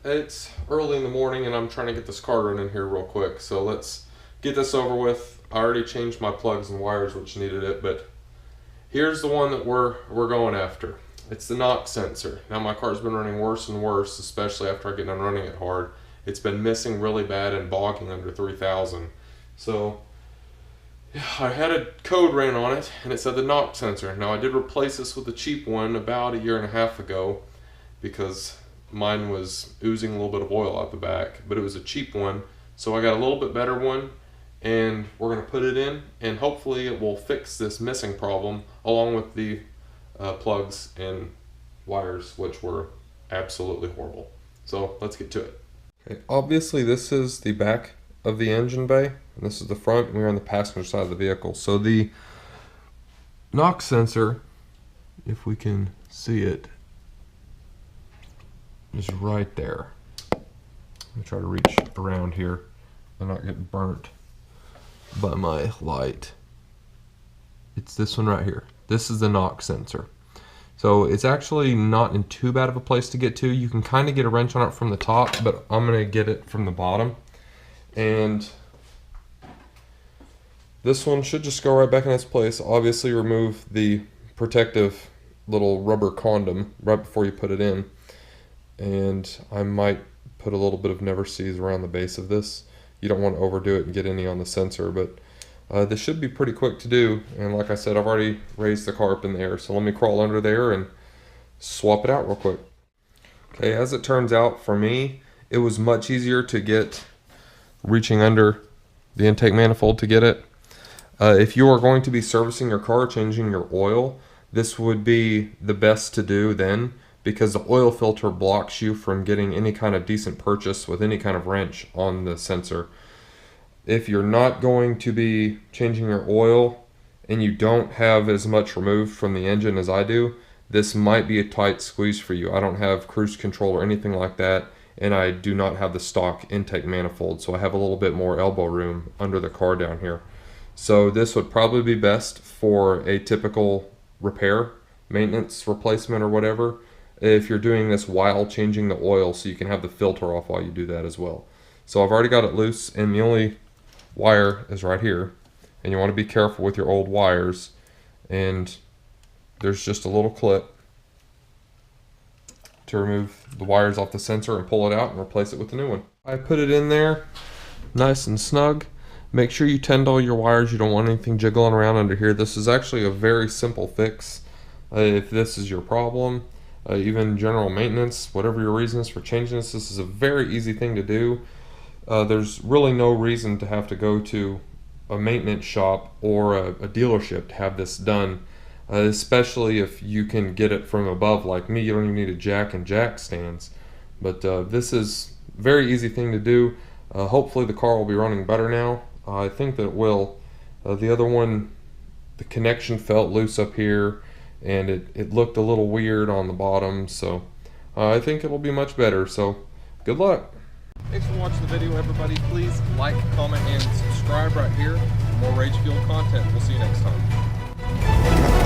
It's early in the morning and I'm trying to get this car running here real quick. So let's get this over with. I already changed my plugs and wires which needed it, but here's the one that we're going after. It's the knock sensor. Now my car's been running worse and worse, especially after I get done running it hard. It's been missing really bad and bogging under 3,000. So I had a code ran on it and it said the knock sensor. Now I did replace this with a cheap one about a year and a half ago because mine was oozing a little bit of oil out the back, but it was a cheap one. So I got a little bit better one and we're going to put it in and hopefully it will fix this missing problem along with the plugs and wires, which were absolutely horrible. So let's get to it. Okay, obviously this is the back of the engine bay and this is the front, and we're on the passenger side of the vehicle. So the knock sensor, if we can see it, is right there. Let me try to reach around here and not get burnt by my light. It's this one right here. This is the knock sensor. So it's actually not in too bad of a place to get to. You can kind of get a wrench on it from the top, but I'm going to get it from the bottom. And this one should just go right back in its place. Obviously remove the protective little rubber condom right before you put it in. And I might put a little bit of never sees around the base of this. You don't want to overdo it and get any on the sensor, but this should be pretty quick to do. And like I said, I've already raised the car up in the air, so let me crawl under there and swap it out real quick. Okay, as it turns out, for me, it was much easier to get reaching under the intake manifold to get it. If you are going to be servicing your car, changing your oil, this would be the best to do then, because the oil filter blocks you from getting any kind of decent purchase with any kind of wrench on the sensor. If you're not going to be changing your oil and you don't have as much removed from the engine as I do, this might be a tight squeeze for you. I don't have cruise control or anything like that, and I do not have the stock intake manifold, so I have a little bit more elbow room under the car down here. So this would probably be best for a typical repair, maintenance, replacement, or whatever, if you're doing this while changing the oil, so you can have the filter off while you do that as well. So I've already got it loose, and the only wire is right here, and you want to be careful with your old wires, and there's just a little clip to remove the wires off the sensor and pull it out and replace it with the new one. I put it in there nice and snug. Make sure you tend all your wires. You don't want anything jiggling around under here. This is actually a very simple fix if this is your problem. Even general maintenance, whatever your reason is for changing this is a very easy thing to do. There's really no reason to have to go to a maintenance shop or a dealership to have this done, especially if you can get it from above like me. You don't even need a jack and jack stands. But this is a very easy thing to do. Hopefully the car will be running better now. I think that it will. The other one, the connection felt loose up here, and it looked a little weird on the bottom, so I think it'll be much better. So good luck. Thanks for watching the video, everybody. Please like, comment, and subscribe right here for more Rage Fuel content. We'll see you next time.